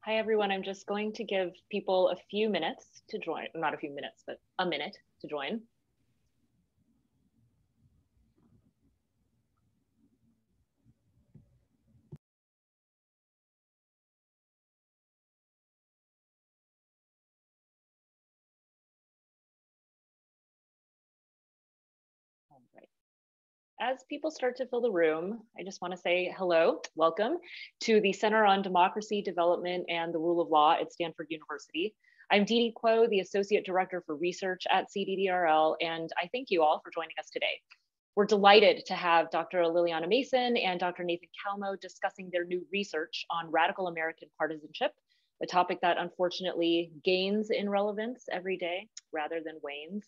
Hi, everyone. I'm just going to give people a few minutes to join, not a few minutes, but a minute to join. All right. As people start to fill the room, I just want to say hello, welcome to the Center on Democracy, Development, and the Rule of Law at Stanford University. I'm Dee Dee Kuo, the Associate Director for Research at CDDRL, and I thank you all for joining us today. We're delighted to have Dr. Liliana Mason and Dr. Nathan Kalmoe discussing their new research on radical American partisanship, a topic that unfortunately gains in relevance every day rather than wanes.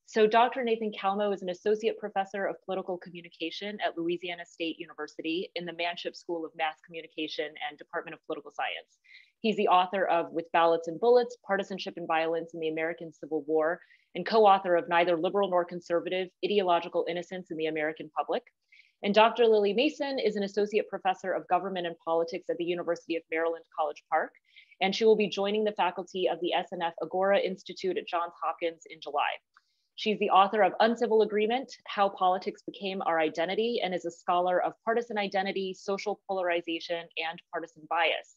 So Dr. Nathan Kalmoe is an associate professor of political communication at Louisiana State University in the Manship School of Mass Communication and Department of Political Science. He's the author of With Ballots and Bullets, Partisanship and Violence in the American Civil War, and co-author of Neither Liberal Nor Conservative, Ideological Innocence in the American Public. And Dr. Lily Mason is an associate professor of government and politics at the University of Maryland, College Park, and she will be joining the faculty of the SNF Agora Institute at Johns Hopkins in July. She's the author of Uncivil Agreement, How Politics Became Our Identity, and is a scholar of partisan identity, social polarization, and partisan bias.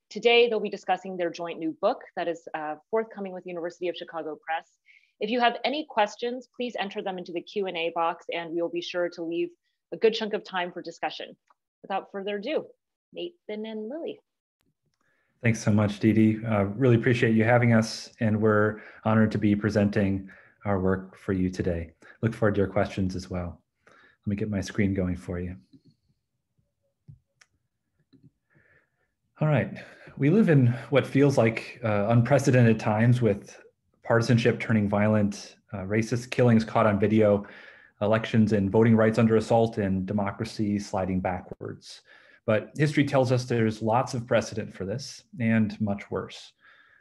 Today, they'll be discussing their joint new book that is forthcoming with University of Chicago Press. If you have any questions, please enter them into the Q&A box, and we will be sure to leave a good chunk of time for discussion. Without further ado, Nathan and Lily. Thanks so much, Dee Dee. Really appreciate you having us, and we're honored to be presenting our work for you today. Look forward to your questions as well. Let me get my screen going for you. All right, we live in what feels like unprecedented times, with partisanship turning violent, racist killings caught on video, elections and voting rights under assault, and democracy sliding backwards. But history tells us there's lots of precedent for this, and much worse.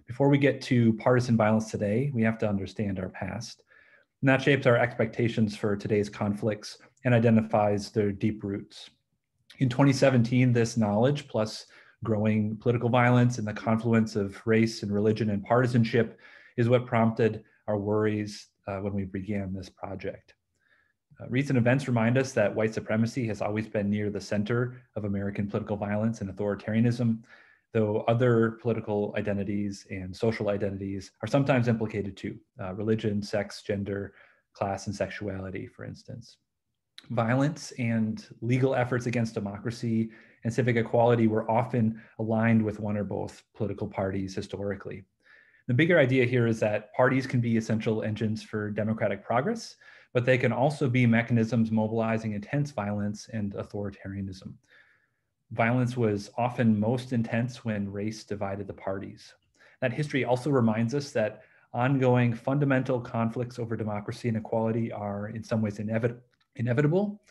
Before we get to partisan violence today, we have to understand our past. And that shapes our expectations for today's conflicts and identifies their deep roots. In 2017, this knowledge, plus growing political violence and the confluence of race and religion and partisanship, is what prompted our worries when we began this project. Recent events remind us that white supremacy has always been near the center of American political violence and authoritarianism, though other political identities and social identities are sometimes implicated too. Religion, sex, gender, class, and sexuality, for instance. Violence and legal efforts against democracy and civic equality were often aligned with one or both political parties historically. The bigger idea here is that parties can be essential engines for democratic progress, but they can also be mechanisms mobilizing intense violence and authoritarianism. Violence was often most intense when race divided the parties. That history also reminds us that ongoing fundamental conflicts over democracy and equality are in some ways inevitable,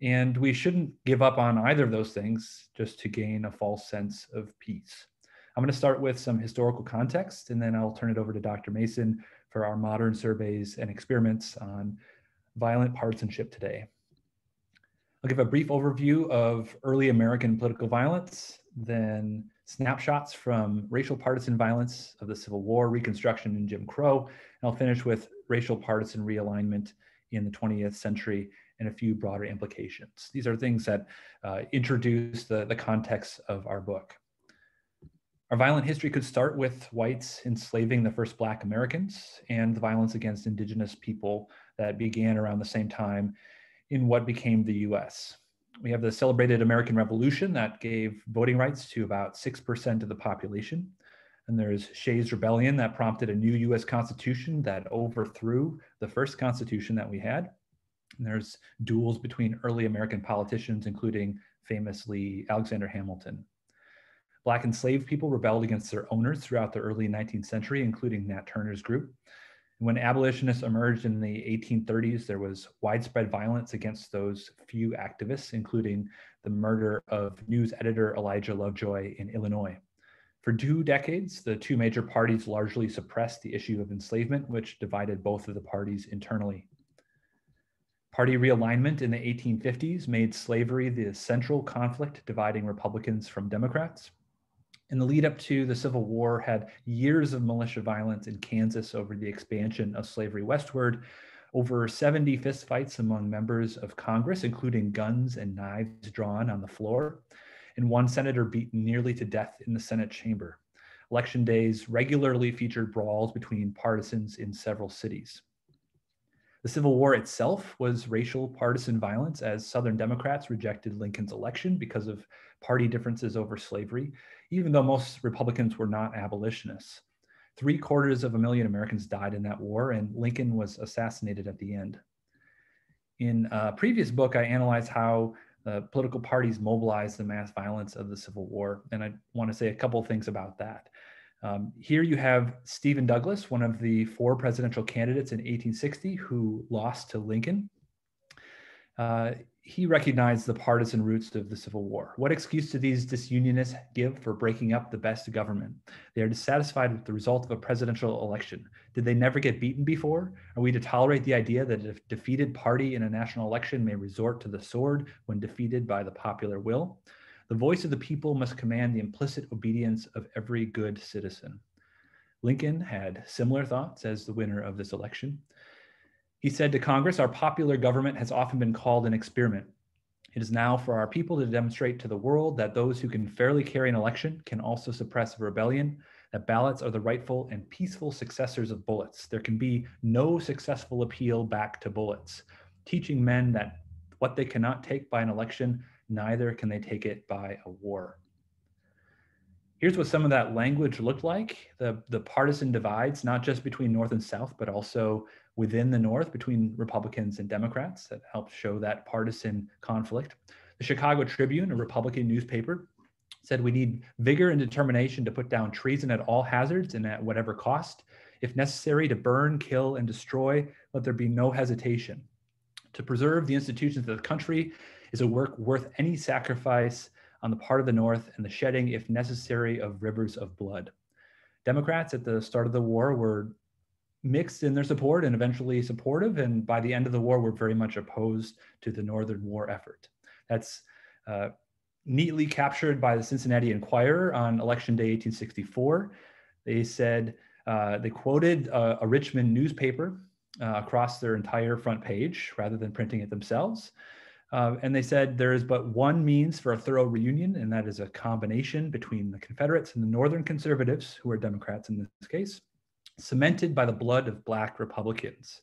and we shouldn't give up on either of those things just to gain a false sense of peace. I'm going to start with some historical context, and then I'll turn it over to Dr. Mason for our modern surveys and experiments on violent partisanship today. I'll give a brief overview of early American political violence, then snapshots from racial partisan violence of the Civil War, Reconstruction, and Jim Crow. And I'll finish with racial partisan realignment in the 20th century and a few broader implications. These are things that introduce the context of our book. Our violent history could start with whites enslaving the first Black Americans and the violence against indigenous people that began around the same time in what became the US. We have the celebrated American Revolution that gave voting rights to about 6% of the population. And there's Shays' Rebellion that prompted a new US Constitution that overthrew the first Constitution that we had. And there's duels between early American politicians, including famously Alexander Hamilton. Black enslaved people rebelled against their owners throughout the early 19th century, including Nat Turner's group. When abolitionists emerged in the 1830s, there was widespread violence against those few activists, including the murder of news editor Elijah Lovejoy in Illinois. For 2 decades, the two major parties largely suppressed the issue of enslavement, which divided both of the parties internally. Party realignment in the 1850s made slavery the central conflict dividing Republicans from Democrats. In the lead up to the Civil War, had years of militia violence in Kansas over the expansion of slavery westward, over 70 fistfights among members of Congress, including guns and knives drawn on the floor, and one senator beaten nearly to death in the Senate chamber. Election days regularly featured brawls between partisans in several cities. The Civil War itself was racial partisan violence, as Southern Democrats rejected Lincoln's election because of party differences over slavery, even though most Republicans were not abolitionists. 750,000 Americans died in that war, and Lincoln was assassinated at the end. In a previous book, I analyzed how political parties mobilized the mass violence of the Civil War, and I want to say a couple of things about that. Here you have Stephen Douglas, one of the 4 presidential candidates in 1860 who lost to Lincoln. He recognized the partisan roots of the Civil War. What excuse do these disunionists give for breaking up the best government? They are dissatisfied with the result of a presidential election. Did they never get beaten before? Are we to tolerate the idea that a defeated party in a national election may resort to the sword when defeated by the popular will? The voice of the people must command the implicit obedience of every good citizen. Lincoln had similar thoughts as the winner of this election. He said to Congress, "Our popular government has often been called an experiment. It is now for our people to demonstrate to the world that those who can fairly carry an election can also suppress a rebellion, that ballots are the rightful and peaceful successors of bullets. There can be no successful appeal back to bullets, teaching men that what they cannot take by an election, neither can they take it by a war." Here's what some of that language looked like. The partisan divides, not just between North and South, but also within the North between Republicans and Democrats, that helped show that partisan conflict. The Chicago Tribune, a Republican newspaper, said we need vigor and determination to put down treason at all hazards and at whatever cost. If necessary, to burn, kill, and destroy, let there be no hesitation. To preserve the institutions of the country is a work worth any sacrifice on the part of the North, and the shedding, if necessary, of rivers of blood. Democrats at the start of the war were mixed in their support and eventually supportive, and by the end of the war were very much opposed to the Northern war effort. That's neatly captured by the Cincinnati Enquirer on Election Day 1864. They said, they quoted a Richmond newspaper across their entire front page rather than printing it themselves. And they said there is but one means for a thorough reunion, and that is a combination between the Confederates and the Northern conservatives, who are Democrats in this case, cemented by the blood of Black Republicans.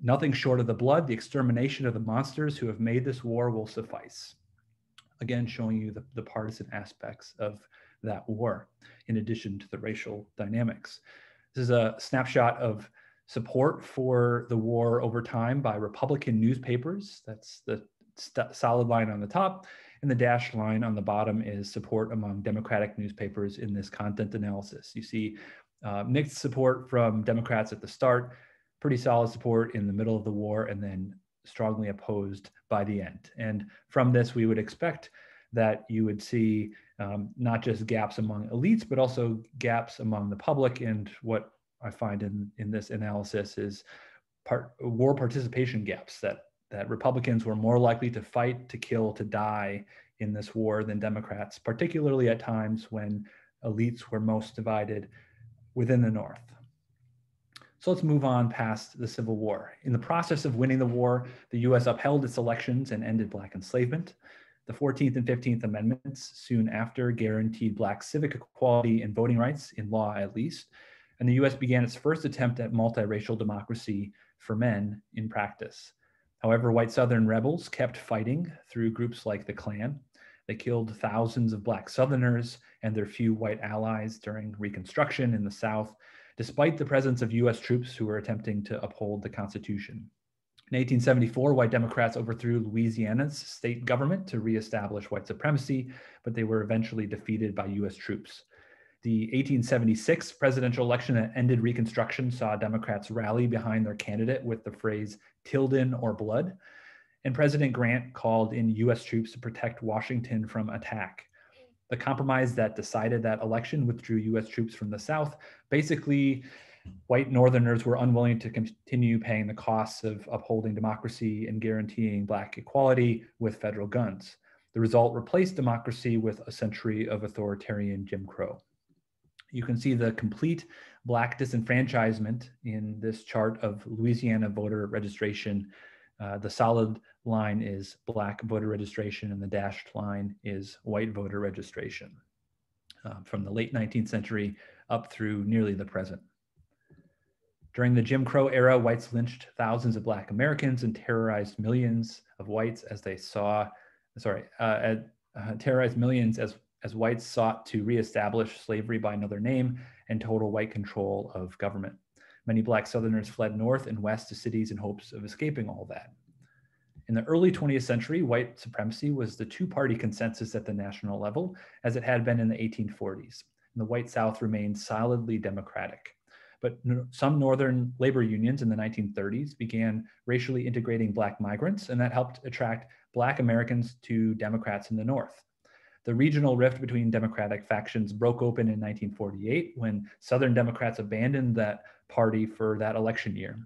Nothing short of the blood, the extermination of the monsters who have made this war will suffice. Again, showing you the partisan aspects of that war, in addition to the racial dynamics. This is a snapshot of support for the war over time by Republican newspapers. That's the solid line on the top, and the dashed line on the bottom is support among Democratic newspapers in this content analysis. You see mixed support from Democrats at the start, pretty solid support in the middle of the war, and then strongly opposed by the end. And from this, we would expect that you would see not just gaps among elites, but also gaps among the public. And what I find in this analysis is war participation gaps, that Republicans were more likely to fight, to kill, to die in this war than Democrats, particularly at times when elites were most divided within the North. So let's move on past the Civil War. In the process of winning the war, the US upheld its elections and ended Black enslavement. The 14th and 15th Amendments soon after guaranteed Black civic equality and voting rights, in law at least, and the US began its first attempt at multiracial democracy for men in practice. However, white Southern rebels kept fighting through groups like the Klan. They killed thousands of Black Southerners and their few white allies during Reconstruction in the South, despite the presence of US troops who were attempting to uphold the Constitution. In 1874, white Democrats overthrew Louisiana's state government to reestablish white supremacy, but they were eventually defeated by US troops. The 1876 presidential election that ended Reconstruction saw Democrats rally behind their candidate with the phrase "Tilden or blood," and President Grant called in US troops to protect Washington from attack. The compromise that decided that election withdrew US troops from the South. Basically, white Northerners were unwilling to continue paying the costs of upholding democracy and guaranteeing Black equality with federal guns. The result replaced democracy with a century of authoritarian Jim Crow. You can see the complete Black disenfranchisement in this chart of Louisiana voter registration. The solid line is Black voter registration and the dashed line is white voter registration from the late 19th century up through nearly the present. During the Jim Crow era, whites lynched thousands of Black Americans and terrorized millions of whites as they saw, terrorized millions as whites sought to reestablish slavery by another name and total white control of government. Many Black Southerners fled north and west to cities in hopes of escaping all that. In the early 20th century, white supremacy was the two-party consensus at the national level, as it had been in the 1840s. And the white South remained solidly Democratic. But some Northern labor unions in the 1930s began racially integrating Black migrants, and that helped attract Black Americans to Democrats in the North. The regional rift between Democratic factions broke open in 1948 when Southern Democrats abandoned that party for that election year.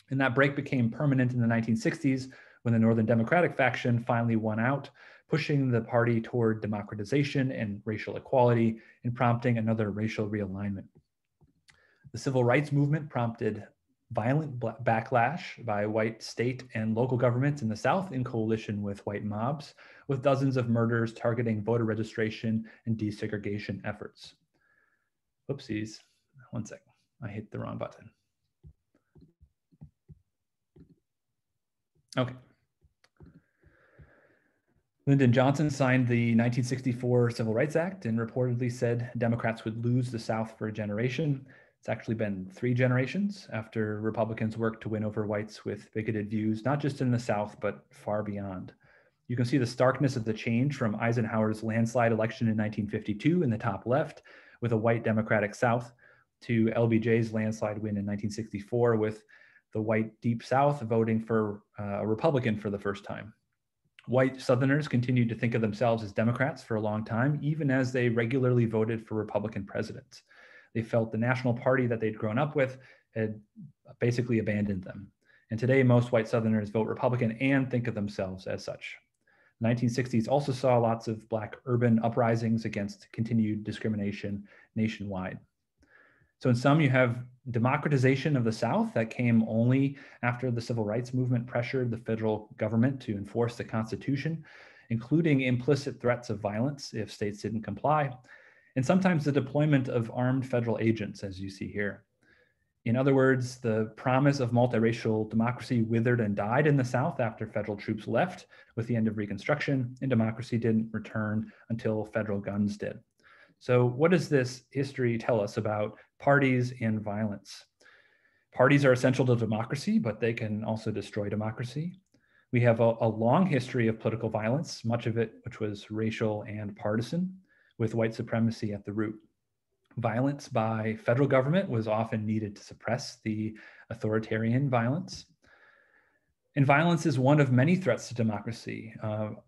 And that break became permanent in the 1960s when the Northern Democratic faction finally won out, pushing the party toward democratization and racial equality and prompting another racial realignment. The civil rights movement prompted violent backlash by white state and local governments in the South in coalition with white mobs, with dozens of murders targeting voter registration and desegregation efforts. Whoopsies, one second, I hit the wrong button. Okay. Lyndon Johnson signed the 1964 Civil Rights Act and reportedly said Democrats would lose the South for a generation. It's actually been 3 generations after Republicans worked to win over whites with bigoted views, not just in the South, but far beyond. You can see the starkness of the change from Eisenhower's landslide election in 1952 in the top left with a white Democratic South to LBJ's landslide win in 1964 with the white Deep South voting for a Republican for the first time. White Southerners continued to think of themselves as Democrats for a long time, even as they regularly voted for Republican presidents. They felt the national party that they'd grown up with had basically abandoned them. And today, most white Southerners vote Republican and think of themselves as such. The 1960s also saw lots of Black urban uprisings against continued discrimination nationwide. So in sum, you have democratization of the South that came only after the civil rights movement pressured the federal government to enforce the Constitution, including implicit threats of violence if states didn't comply, and sometimes the deployment of armed federal agents, as you see here. In other words, the promise of multiracial democracy withered and died in the South after federal troops left with the end of Reconstruction, and democracy didn't return until federal guns did. So what does this history tell us about parties and violence? Parties are essential to democracy, but they can also destroy democracy. We have a long history of political violence, much of it which was racial and partisan, with white supremacy at the root. Violence by federal government was often needed to suppress the authoritarian violence. And violence is one of many threats to democracy.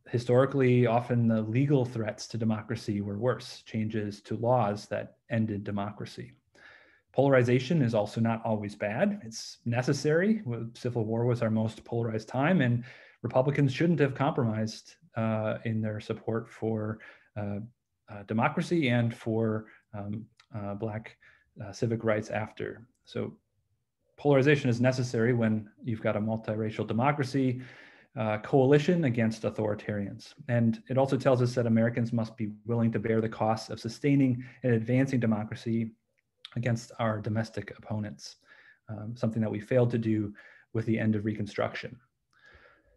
Historically, often the legal threats to democracy were worse, changes to laws that ended democracy. Polarization is also not always bad. It's necessary. Civil War was our most polarized time, and Republicans shouldn't have compromised in their support for democracy and for Black civic rights after. So polarization is necessary when you've got a multiracial democracy coalition against authoritarians. And it also tells us that Americans must be willing to bear the costs of sustaining and advancing democracy against our domestic opponents, something that we failed to do with the end of Reconstruction.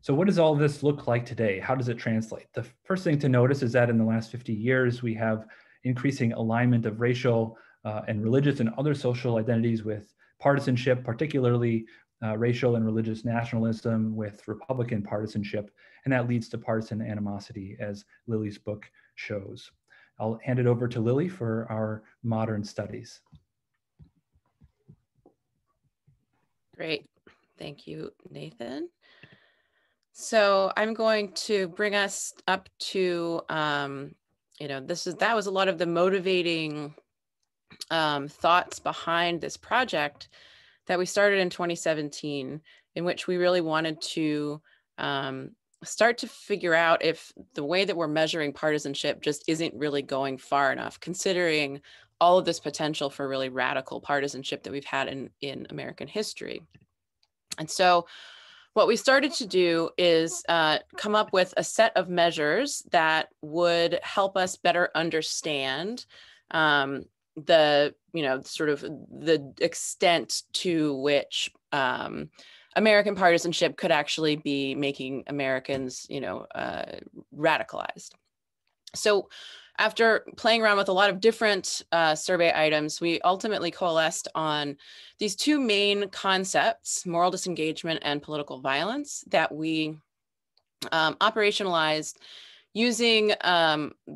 So what does all this look like today? How does it translate? The first thing to notice is that in the last 50 years, we have increasing alignment of racial and religious and other social identities with partisanship, particularly racial and religious nationalism with Republican partisanship, and that leads to partisan animosity, as Lily's book shows. I'll hand it over to Lily for our modern studies. Great, thank you, Nathan. So I'm going to bring us up to, that was a lot of the motivating thoughts behind this project that we started in 2017, in which we really wanted to start to figure out if the way that we're measuring partisanship just isn't really going far enough, considering all of this potential for really radical partisanship that we've had in American history. And so what we started to do is come up with a set of measures that would help us better understand the, sort of the extent to which American partisanship could actually be making Americans, radicalized. So after playing around with a lot of different survey items, we ultimately coalesced on these two main concepts, moral disengagement and political violence, that we operationalized using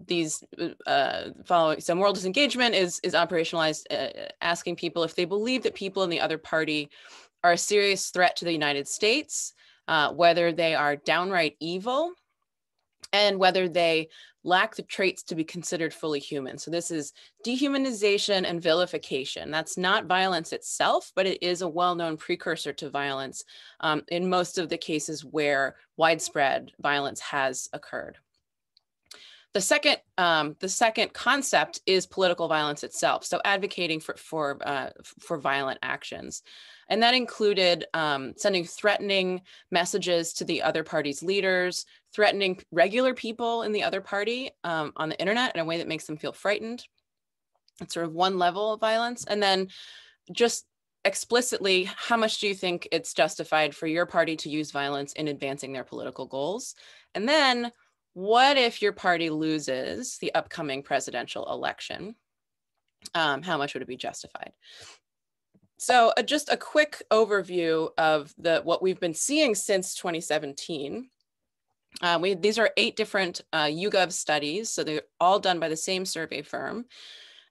these following. So moral disengagement is operationalized asking people if they believe that people in the other party are a serious threat to the United States, whether they are downright evil, and whether they lack the traits to be considered fully human. So this is dehumanization and vilification. That's not violence itself, but it is a well-known precursor to violence in most of the cases where widespread violence has occurred. The second concept is political violence itself. So advocating for violent actions. And that included sending threatening messages to the other party's leaders, threatening regular people in the other party on the internet in a way that makes them feel frightened. It's sort of one level of violence. And then just explicitly, how much do you think it's justified for your party to use violence in advancing their political goals? And then what if your party loses the upcoming presidential election? How much would it be justified? So just a quick overview of what we've been seeing since 2017. These are 8 different YouGov studies, so they're all done by the same survey firm.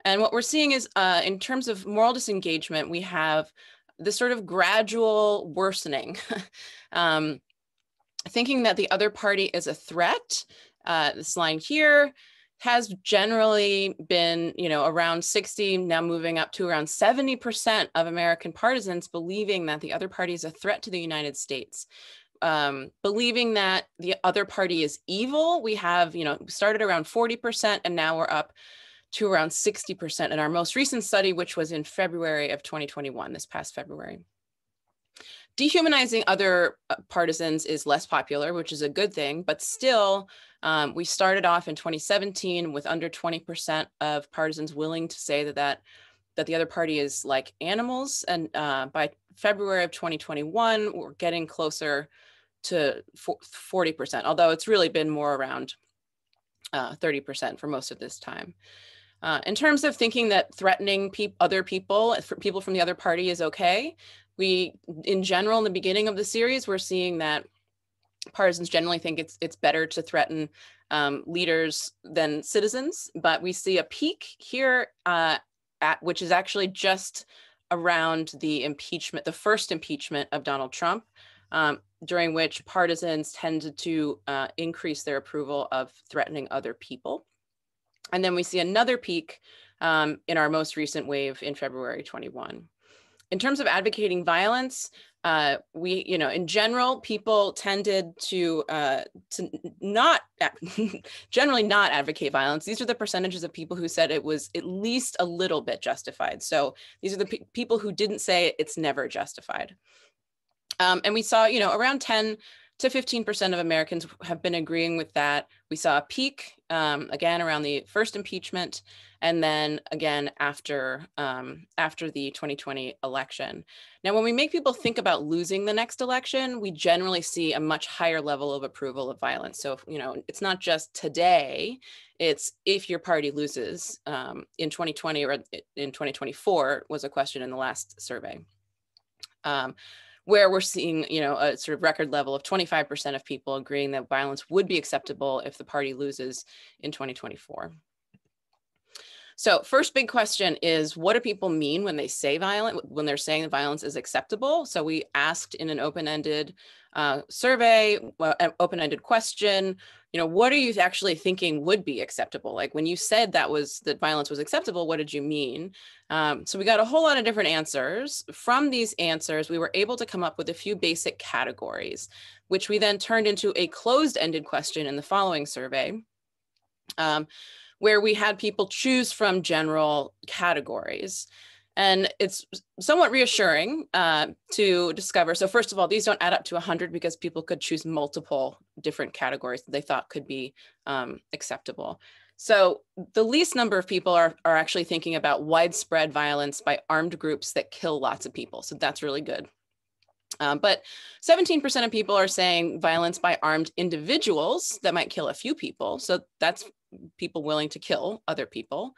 And what we're seeing is in terms of moral disengagement, we have this sort of gradual worsening. Thinking that the other party is a threat, this line here has generally been, around 60, now moving up to around 70% of American partisans believing that the other party is a threat to the United States. Believing that the other party is evil, we have, started around 40%, and now we're up to around 60% in our most recent study, which was in February of 2021, this past February. Dehumanizing other partisans is less popular, which is a good thing, but still, we started off in 2017 with under 20% of partisans willing to say that the other party is like animals. And by February of 2021, we're getting closer to 40%, although it's really been more around 30% for most of this time. In terms of thinking that threatening other people, people from the other party is okay, in general, in the beginning of the series, we're seeing that partisans generally think it's better to threaten leaders than citizens, but we see a peak here which is actually just around the first impeachment of Donald Trump, during which partisans tended to increase their approval of threatening other people. And then we see another peak in our most recent wave in February 21. In terms of advocating violence, in general, people tended to not generally not advocate violence. These are the percentages of people who said it was at least a little bit justified. So these are the people who didn't say it's never justified. And we saw, around 10 to 15% of Americans have been agreeing with that. We saw a peak, again, around the first impeachment, and then again after the 2020 election. Now, when we make people think about losing the next election, we generally see a much higher level of approval of violence. So, it's not just today, it's if your party loses in 2020 or in 2024 was a question in the last survey. Where we're seeing, a sort of record level of 25% of people agreeing that violence would be acceptable if the party loses in 2024. So first big question is, what do people mean when they say violent, when they're saying that violence is acceptable? So we asked in an open-ended survey, an open-ended question, what are you actually thinking would be acceptable? Like when you said that violence was acceptable, what did you mean? So we got a whole lot of different answers. From these answers, we were able to come up with a few basic categories, which we then turned into a closed-ended question in the following survey, where we had people choose from general categories. And it's somewhat reassuring to discover. So first of all, these don't add up to 100 because people could choose multiple different categories that they thought could be acceptable. So the least number of people are actually thinking about widespread violence by armed groups that kill lots of people. So that's really good. But 17% of people are saying violence by armed individuals that might kill a few people. So that's people willing to kill other people.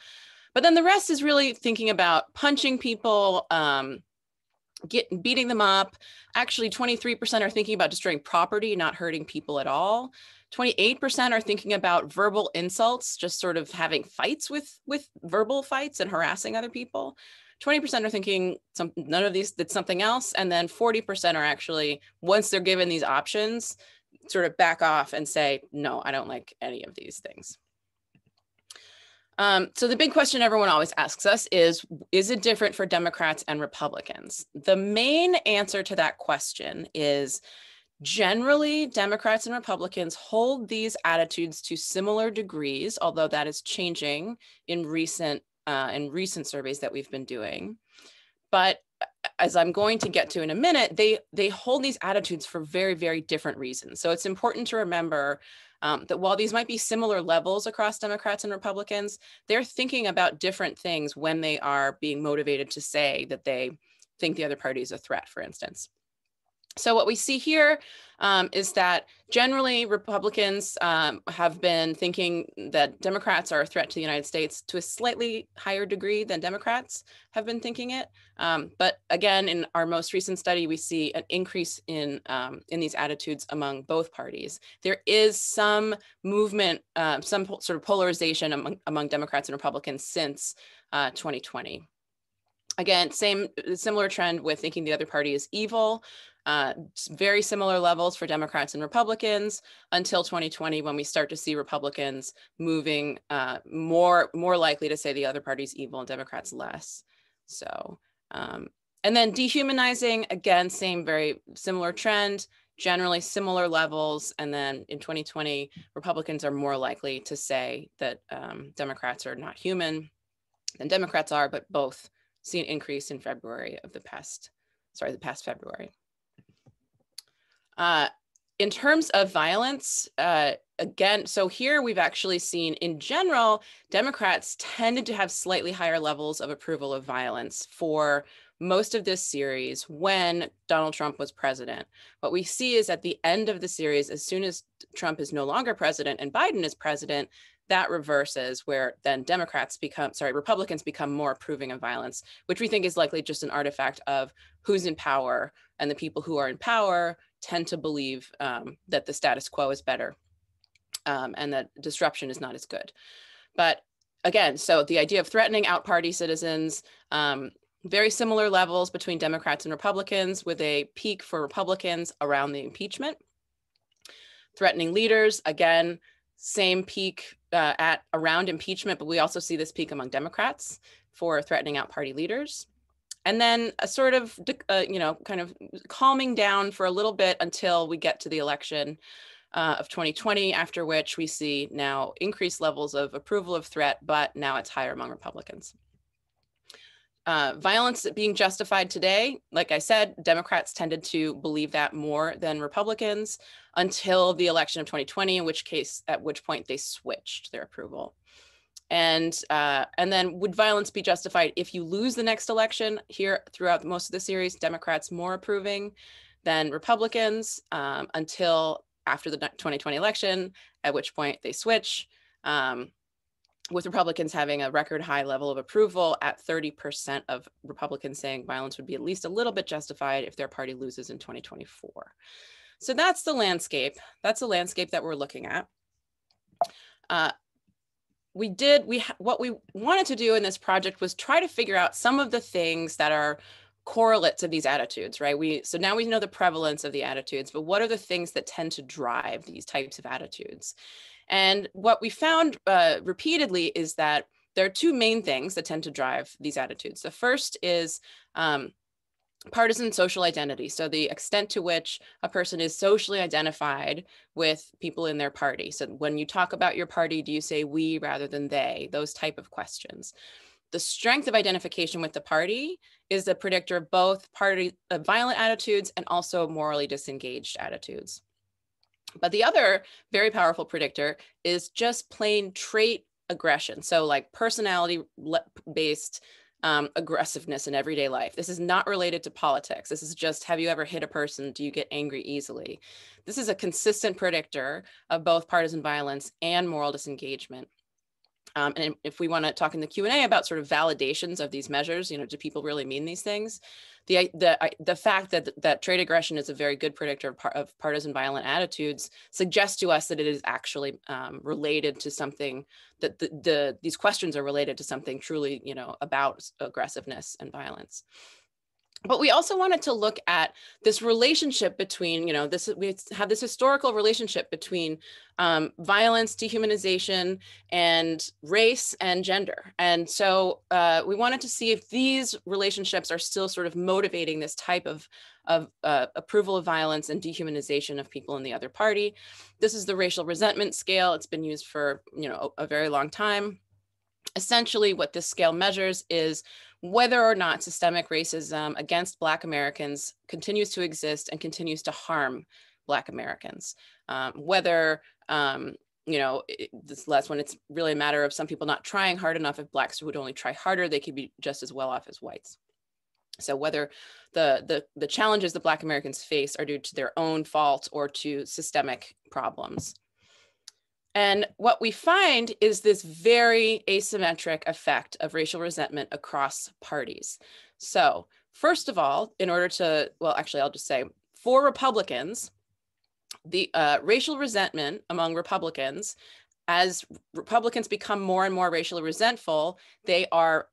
But then the rest is really thinking about punching people, beating them up. Actually, 23% are thinking about destroying property, not hurting people at all. 28% are thinking about verbal insults, just sort of having fights with verbal fights and harassing other people. 20% are thinking none of these, that's something else. And then 40% are actually, once they're given these options, sort of back off and say, no, I don't like any of these things. So the big question everyone always asks us is it different for Democrats and Republicans? The main answer to that question is generally Democrats and Republicans hold these attitudes to similar degrees, although that is changing in recent surveys that we've been doing. But as I'm going to get to in a minute, they hold these attitudes for very, very different reasons. So it's important to remember that while these might be similar levels across Democrats and Republicans, they're thinking about different things when they are being motivated to say that they think the other party is a threat, for instance. So what we see here is that generally Republicans have been thinking that Democrats are a threat to the United States to a slightly higher degree than Democrats have been thinking it. But again, in our most recent study, we see an increase in these attitudes among both parties. There is some movement, some sort of polarization among Democrats and Republicans since 2020. Again, similar trend with thinking the other party is evil. Very similar levels for Democrats and Republicans until 2020, when we start to see Republicans moving more likely to say the other party's evil and Democrats less. So, and then dehumanizing, again, very similar trend, generally similar levels. And then in 2020, Republicans are more likely to say that Democrats are not human than Democrats are, but both see an increase in February of the past February. In terms of violence, again, so here we've actually seen in general, Democrats tended to have slightly higher levels of approval of violence for most of this series when Donald Trump was president. What we see is at the end of the series, as soon as Trump is no longer president and Biden is president, that reverses, where then Republicans become more approving of violence, which we think is likely just an artifact of who's in power, and the people who are in power tend to believe that the status quo is better and that disruption is not as good. But again, so the idea of threatening out-party citizens, very similar levels between Democrats and Republicans, with a peak for Republicans around the impeachment. Threatening leaders, again, same peak at around impeachment, but we also see this peak among Democrats for threatening out party leaders. And then a sort of, kind of calming down for a little bit until we get to the election of 2020, after which we see now increased levels of approval of threat, but now it's higher among Republicans. Violence being justified today, like I said, Democrats tended to believe that more than Republicans until the election of 2020, at which point they switched their approval. And then would violence be justified if you lose the next election? Here, throughout most of the series, Democrats more approving than Republicans until after the 2020 election, at which point they switch. With Republicans having a record high level of approval at 30% of Republicans saying violence would be at least a little bit justified if their party loses in 2024. So that's the landscape. That's the landscape that we're looking at. what we wanted to do in this project was try to figure out some of the things that are correlates of these attitudes, right? So now we know the prevalence of the attitudes, but what are the things that tend to drive these types of attitudes? And what we found repeatedly is that there are two main things that tend to drive these attitudes. The first is partisan social identity. So the extent to which a person is socially identified with people in their party. So when you talk about your party, do you say we rather than they? Those type of questions. The strength of identification with the party is the predictor of both violent attitudes and also morally disengaged attitudes. But the other very powerful predictor is just plain trait aggression. So like personality-based aggressiveness in everyday life. This is not related to politics. This is just, have you ever hit a person? Do you get angry easily? This is a consistent predictor of both partisan violence and moral disengagement. And if we want to talk in the Q&A about sort of validations of these measures, do people really mean these things? The fact that trait aggression is a very good predictor of partisan violent attitudes suggests to us that it is actually related to something, that these questions are related to something truly, about aggressiveness and violence. But we also wanted to look at this relationship between, we have this historical relationship between violence, dehumanization, and race and gender. And so we wanted to see if these relationships are still sort of motivating this type of approval of violence and dehumanization of people in the other party. This is the racial resentment scale. It's been used for, a very long time. Essentially, what this scale measures is whether or not systemic racism against Black Americans continues to exist and continues to harm Black Americans. This last one, it's really a matter of some people not trying hard enough. If Blacks would only try harder, they could be just as well off as whites. So whether the challenges that Black Americans face are due to their own fault or to systemic problems. And what we find is this very asymmetric effect of racial resentment across parties. So first of all, I'll just say, for Republicans, the racial resentment among Republicans, as Republicans become more and more racially resentful, they are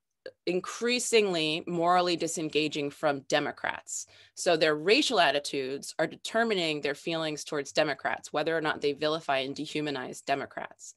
increasingly morally disengaging from Democrats. So their racial attitudes are determining their feelings towards Democrats, whether or not they vilify and dehumanize Democrats.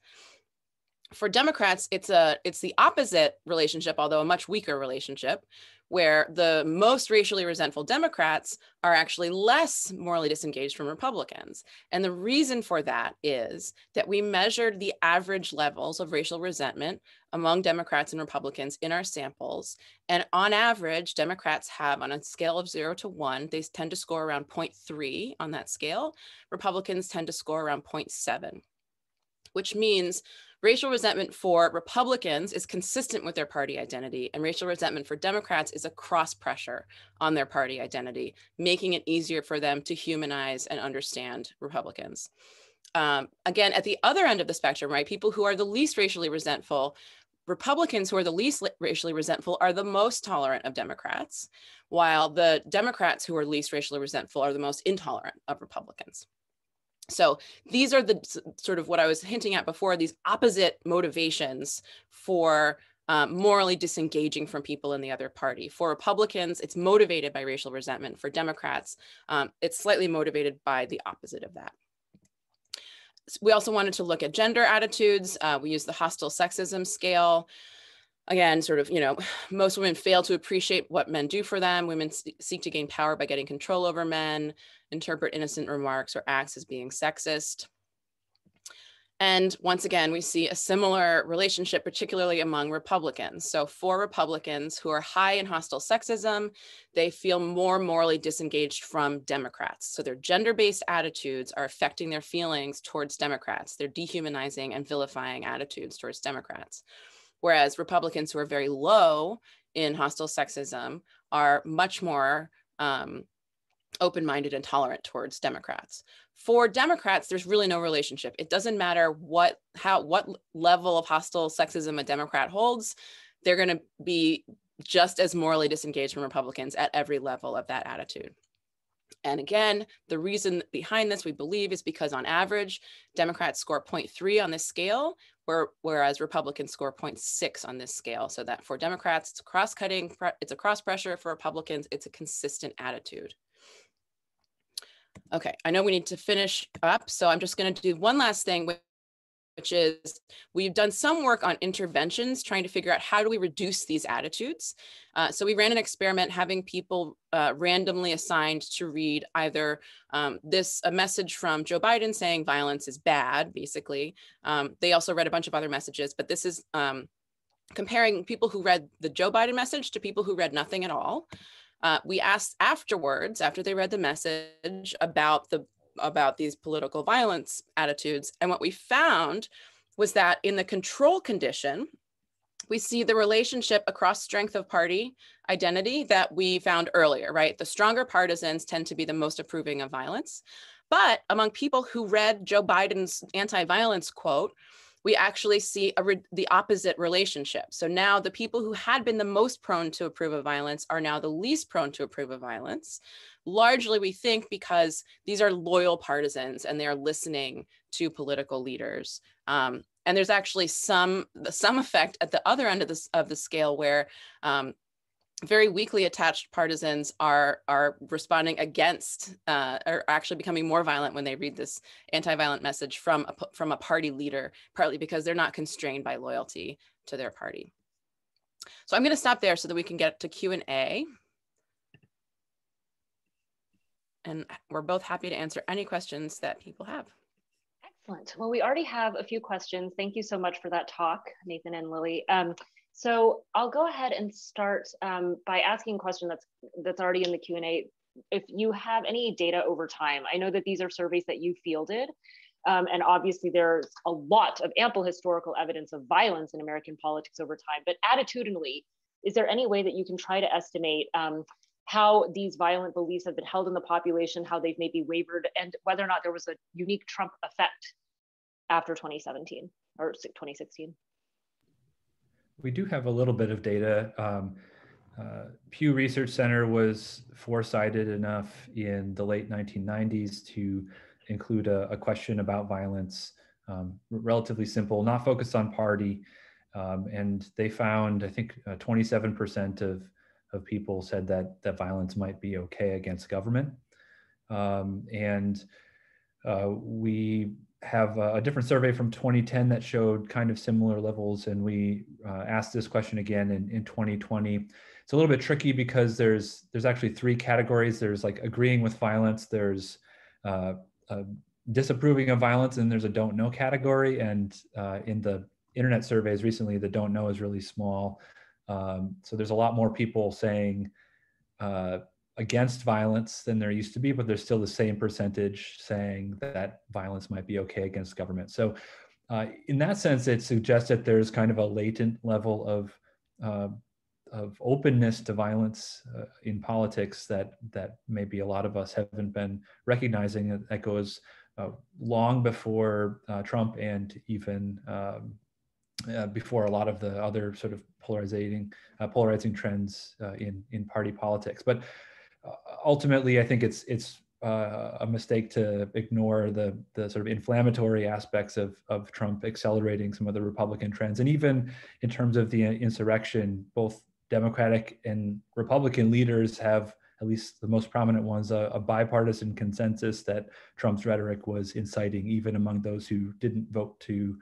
For Democrats, it's the opposite relationship, although a much weaker relationship, where the most racially resentful Democrats are actually less morally disengaged from Republicans. And the reason for that is that we measured the average levels of racial resentment among Democrats and Republicans in our samples. And on average, Democrats have, on a scale of 0 to 1, they tend to score around 0.3 on that scale. Republicans tend to score around 0.7, which means racial resentment for Republicans is consistent with their party identity, and racial resentment for Democrats is a cross pressure on their party identity, making it easier for them to humanize and understand Republicans. Again, at the other end of the spectrum, right, people who are the least racially resentful, Republicans who are the least racially resentful are the most tolerant of Democrats, while the Democrats who are least racially resentful are the most intolerant of Republicans. So these are the sort of what I was hinting at before, these opposite motivations for morally disengaging from people in the other party. For Republicans, it's motivated by racial resentment. For Democrats, it's slightly motivated by the opposite of that. We also wanted to look at gender attitudes. We used the hostile sexism scale. Again, sort of, most women fail to appreciate what men do for them. Women seek to gain power by getting control over men, interpret innocent remarks or acts as being sexist. And once again, we see a similar relationship, particularly among Republicans. So for Republicans who are high in hostile sexism, they feel more morally disengaged from Democrats. So their gender-based attitudes are affecting their feelings towards Democrats. They're dehumanizing and vilifying attitudes towards Democrats. Whereas Republicans who are very low in hostile sexism are much more open-minded and tolerant towards Democrats. For Democrats, there's really no relationship. It doesn't matter what level of hostile sexism a Democrat holds, they're going to be just as morally disengaged from Republicans at every level of that attitude. And again, the reason behind this, we believe, is because on average, Democrats score 0.3 on this scale, whereas Republicans score 0.6 on this scale. So that for Democrats, it's cross-cutting, it's a cross pressure. For Republicans, it's a consistent attitude. Okay, I know we need to finish up, so I'm just going to do one last thing, which is we've done some work on interventions, trying to figure out how do we reduce these attitudes. So we ran an experiment having people randomly assigned to read either a message from Joe Biden saying violence is bad, basically. They also read a bunch of other messages, but this is comparing people who read the Joe Biden message to people who read nothing at all. We asked afterwards, after they read the message, about these political violence attitudes. And what we found was that in the control condition, we see the relationship across strength of party identity that we found earlier, right? The stronger partisans tend to be the most approving of violence. But among people who read Joe Biden's anti-violence quote, we actually see the opposite relationship. So now the people who had been the most prone to approve of violence are now the least prone to approve of violence. Largely, we think because these are loyal partisans and they are listening to political leaders. And there's actually some effect at the other end of the scale where very weakly attached partisans are responding against, are actually becoming more violent when they read this anti-violent message from a party leader, partly because they're not constrained by loyalty to their party. So I'm going to stop there so that we can get to Q&A. And we're both happy to answer any questions that people have. Excellent. Well, we already have a few questions. Thank you so much for that talk, Nathan and Lily. So I'll go ahead and start by asking a question that's already in the Q&A. If you have any data over time, I know that these are surveys that you fielded, and obviously there's a lot of ample historical evidence of violence in American politics over time, but attitudinally, is there any way that you can try to estimate how these violent beliefs have been held in the population, how they've maybe wavered, and whether or not there was a unique Trump effect after 2017 or 2016? We do have a little bit of data. Pew Research Center was foresighted enough in the late 1990s to include a question about violence, relatively simple, not focused on party. And they found, I think, 27% of people said that violence might be okay against government. We have a different survey from 2010 that showed kind of similar levels, and we asked this question again in 2020. It's a little bit tricky because there's actually three categories. There's like agreeing with violence, there's disapproving of violence, and there's a don't know category. And in the internet surveys recently, the don't know is really small. So there's a lot more people saying against violence than there used to be, but there's still the same percentage saying that violence might be okay against government. So in that sense, it suggests that there's kind of a latent level of openness to violence in politics that maybe a lot of us haven't been recognizing. That goes long before Trump, and even before a lot of the other sort of polarizing trends in party politics. But ultimately, I think it's a mistake to ignore the sort of inflammatory aspects of Trump accelerating some of the Republican trends. And even in terms of the insurrection, both Democratic and Republican leaders have, at least the most prominent ones, a bipartisan consensus that Trump's rhetoric was inciting, even among those who didn't vote to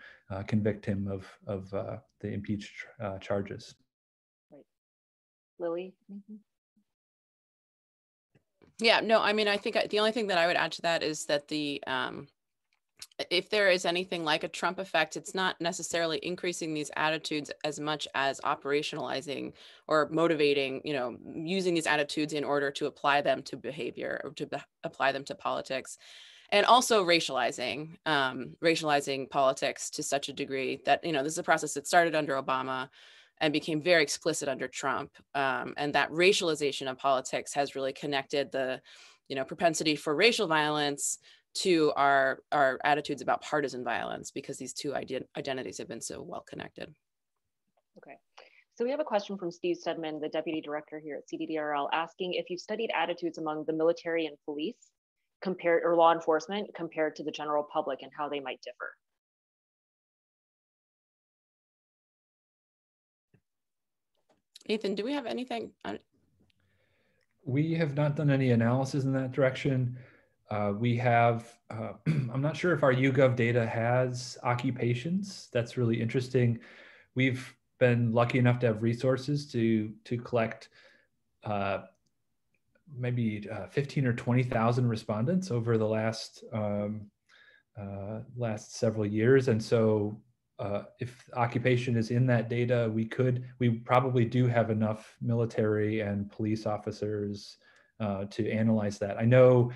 convict him of the impeached charges. Right. Lily? Mm-hmm. Yeah, no, I mean, I think the only thing that I would add to that is that if there is anything like a Trump effect, it's not necessarily increasing these attitudes as much as operationalizing or motivating, using these attitudes in order to apply them to behavior or to apply them to politics. And also racializing politics to such a degree that, this is a process that started under Obama and became very explicit under Trump. And that racialization of politics has really connected the, propensity for racial violence to our attitudes about partisan violence, because these two identities have been so well connected. Okay. So we have a question from Steve Stedman, the deputy director here at CDDRL, asking if you've studied attitudes among the military and police compared, or law enforcement compared to the general public, and how they might differ. Nathan, do we have anything? We have not done any analysis in that direction. We have, I'm not sure if our YouGov data has occupations. That's really interesting. We've been lucky enough to have resources to collect maybe 15 or 20,000 respondents over the last several years. And so if occupation is in that data, we probably do have enough military and police officers to analyze that. I know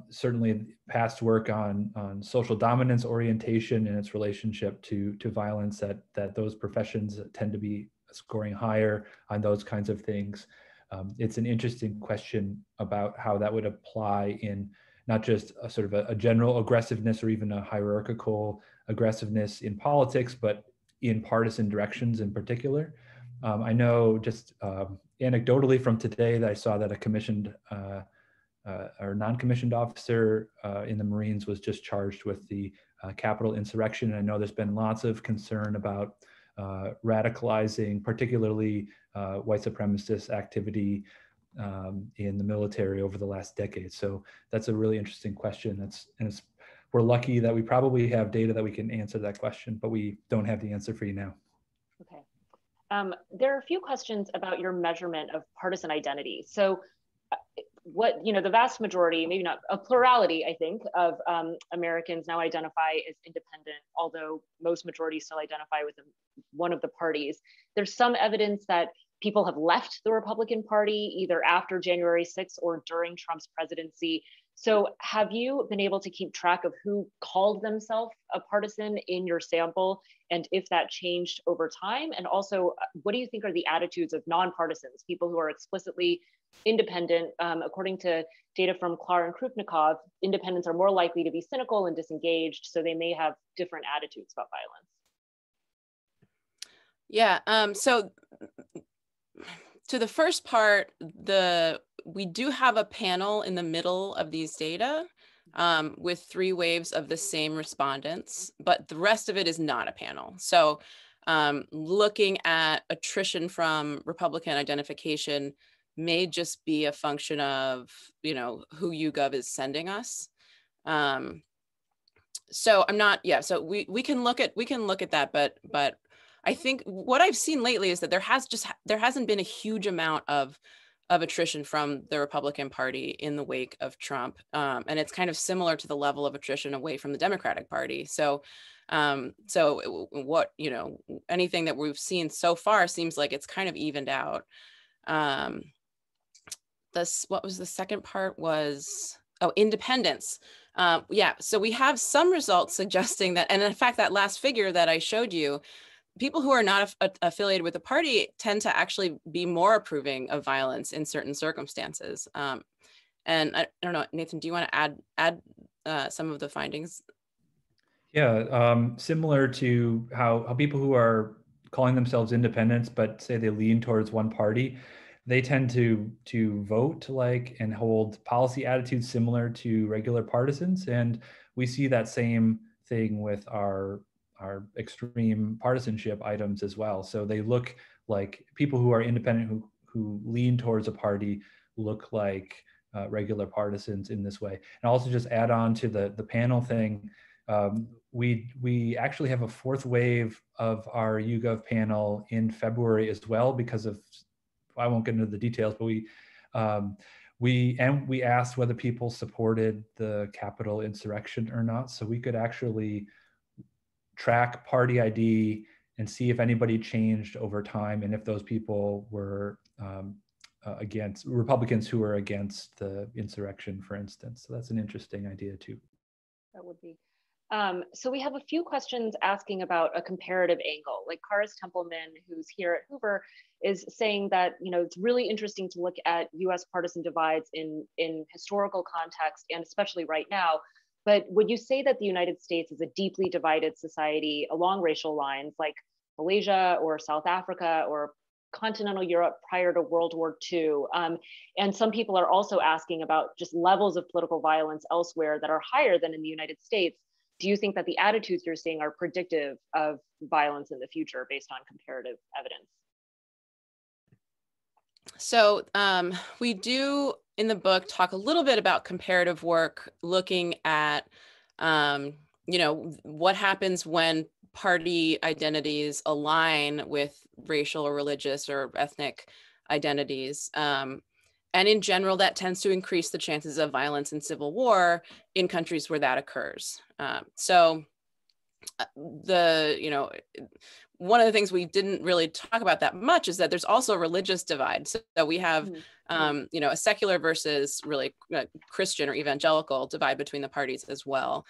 certainly past work on social dominance orientation and its relationship to violence, that those professions tend to be scoring higher on those kinds of things. It's an interesting question about how that would apply in not just a sort of a general aggressiveness or even a hierarchical aggressiveness in politics, but in partisan directions in particular. I know just anecdotally from today that I saw that a commissioned or non-commissioned officer in the Marines was just charged with the Capitol insurrection. And I know there's been lots of concern about radicalizing, particularly white supremacist activity in the military over the last decade. So that's a really interesting question. We're lucky that we probably have data that we can answer that question, but we don't have the answer for you now. Okay. There are a few questions about your measurement of partisan identity. So the vast majority, maybe not a plurality, I think, of Americans now identify as independent, although most majorities still identify with one of the parties. There's some evidence that people have left the Republican Party either after January 6th or during Trump's presidency. So have you been able to keep track of who called themselves a partisan in your sample, and if that changed over time? And also, what do you think are the attitudes of non-partisans, people who are explicitly independent? According to data from Klar and Krupnikov, independents are more likely to be cynical and disengaged, so they may have different attitudes about violence. Yeah, so to the first part, we do have a panel in the middle of these data with 3 waves of the same respondents, but the rest of it is not a panel. So looking at attrition from Republican identification may just be a function of, who YouGov is sending us. So I'm not, so we can look at that, but I think what I've seen lately is that there hasn't been a huge amount of attrition from the Republican Party in the wake of Trump. And it's kind of similar to the level of attrition away from the Democratic Party. So what, anything that we've seen so far seems like it's kind of evened out. What was the second part was, independence. So we have some results suggesting that, and in fact, that last figure that I showed you, people who are not affiliated with the party tend to actually be more approving of violence in certain circumstances. And I don't know, Nathan, do you want to add some of the findings? Yeah, similar to how people who are calling themselves independents, but say they lean towards one party, they tend to vote like and hold policy attitudes similar to regular partisans. And we see that same thing with our extreme partisanship items as well. So they look like people who are independent, who lean towards a party, look like regular partisans in this way. And also just add on to the panel thing, we actually have a 4th wave of our YouGov panel in February as well, because of, I won't get into the details, but we asked whether people supported the Capitol insurrection or not. So we could actually track party ID and see if anybody changed over time, and if those people were against Republicans who were against the insurrection, for instance. So that's an interesting idea too. That would be. So we have a few questions asking about a comparative angle. Like Karis Templeman, who's here at Hoover, is saying that it's really interesting to look at U.S. partisan divides in historical context, and especially right now. But would you say that the United States is a deeply divided society along racial lines, like Malaysia or South Africa or continental Europe prior to World War II. And some people are also asking about just levels of political violence elsewhere that are higher than in the United States. Do you think that the attitudes you're seeing are predictive of violence in the future based on comparative evidence? So we do in the book talk a little bit about comparative work, looking at, what happens when party identities align with racial or religious or ethnic identities. And in general, that tends to increase the chances of violence and civil war in countries where that occurs. One of the things we didn't really talk about that much is that there's also a religious divide. So we have, a secular versus really Christian or evangelical divide between the parties as well.